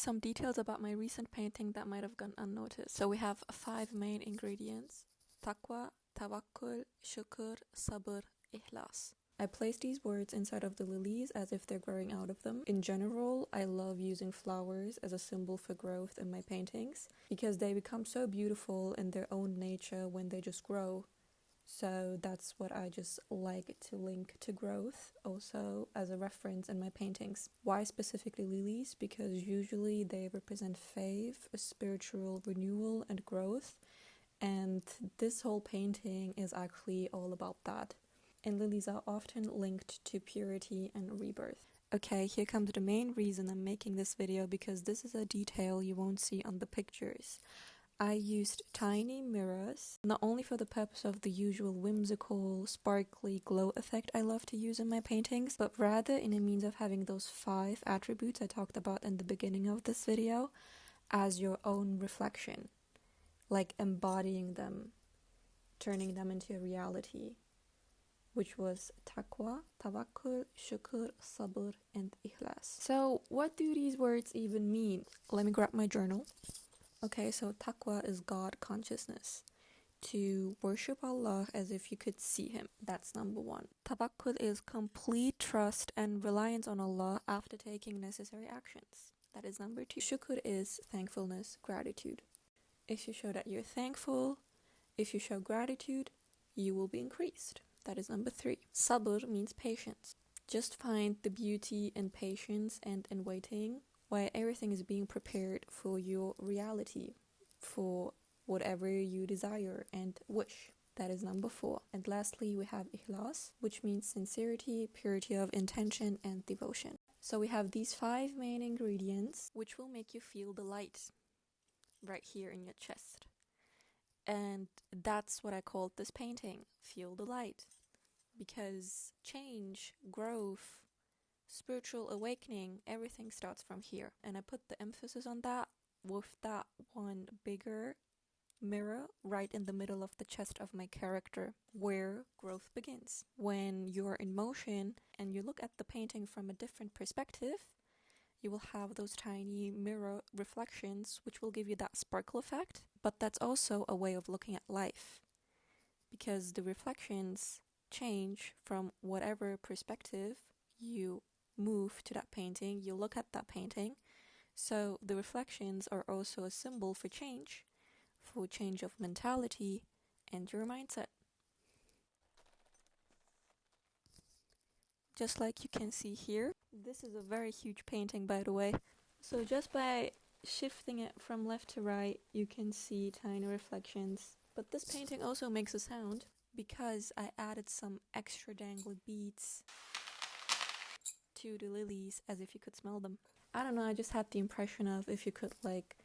some details about my recent painting that might have gone unnoticed. So we have 5 main ingredients: taqwa, tawakkul, shukr, sabr, ihlas. I place these words inside of the lilies as if they're growing out of them. In general, I love using flowers as a symbol for growth in my paintings because they become so beautiful in their own nature when they just grow. So that's what I just like to link to growth also as a reference in my paintings. Why specifically lilies? Because usually they represent faith, a spiritual renewal and growth. And this whole painting is actually all about that. And lilies are often linked to purity and rebirth. Okay, here comes the main reason I'm making this video, because this is a detail you won't see on the pictures. I used tiny mirrors, not only for the purpose of the usual whimsical, sparkly glow effect I love to use in my paintings, but rather in a means of having those 5 attributes I talked about in the beginning of this video as your own reflection, like embodying them, turning them into a reality, which was taqwa, tawakkul, shukr, sabr, and ihlas. So what do these words even mean? Let me grab my journal. Okay, so taqwa is God consciousness. To worship Allah as if you could see Him. That's number 1. Tawakkul is complete trust and reliance on Allah after taking necessary actions. That is number 2. Shukr is thankfulness, gratitude. If you show that you're thankful, if you show gratitude, you will be increased. That is number 3. Sabr means patience. Just find the beauty in patience and in waiting, while everything is being prepared for your reality, for whatever you desire and wish. That is number 4. And lastly, we have ihlas, which means sincerity, purity of intention, and devotion. So we have these 5 main ingredients, which will make you feel the light right here in your chest. And that's what I called this painting, Feel the Light. Because change, growth, spiritual awakening, everything starts from here. And I put the emphasis on that with that one bigger mirror right in the middle of the chest of my character, where growth begins. When you're in motion and you look at the painting from a different perspective, you will have those tiny mirror reflections which will give you that sparkle effect. But that's also a way of looking at life, because the reflections change from whatever perspective you move to that painting, you look at that painting. So the reflections are also a symbol for change of mentality and your mindset. Just like you can see here, this is a very huge painting, by the way. So just by shifting it from left to right, you can see tiny reflections. But this painting also makes a sound because I added some extra dangly beads to the lilies, as if you could smell them. I don't know, I just had the impression of if you could like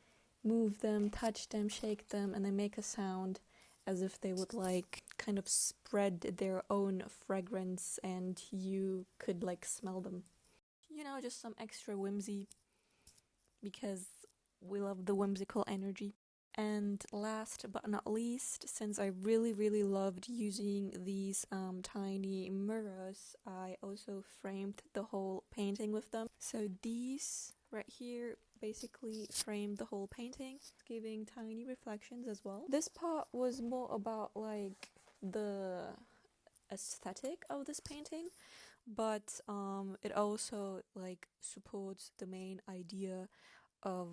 move them, touch them, shake them, and then make a sound as if they would like kind of spread their own fragrance and you could like smell them. You know, just some extra whimsy, because we love the whimsical energy. And last but not least, since I really loved using these tiny mirrors, I also framed the whole painting with them. So these right here basically framed the whole painting, giving tiny reflections as well. This part was more about like the aesthetic of this painting, but it also like supports the main idea of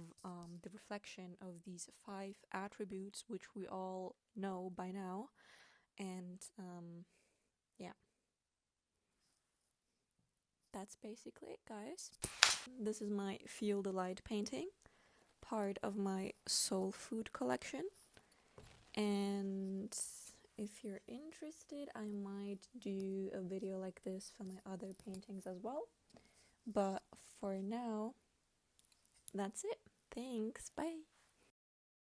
the reflection of these 5 attributes, which we all know by now. And yeah, that's basically it, guys. This is my Feel the Light painting, part of my soul food collection. And if you're interested, I might do a video like this for my other paintings as well. But for now, that's it. Thanks. Bye.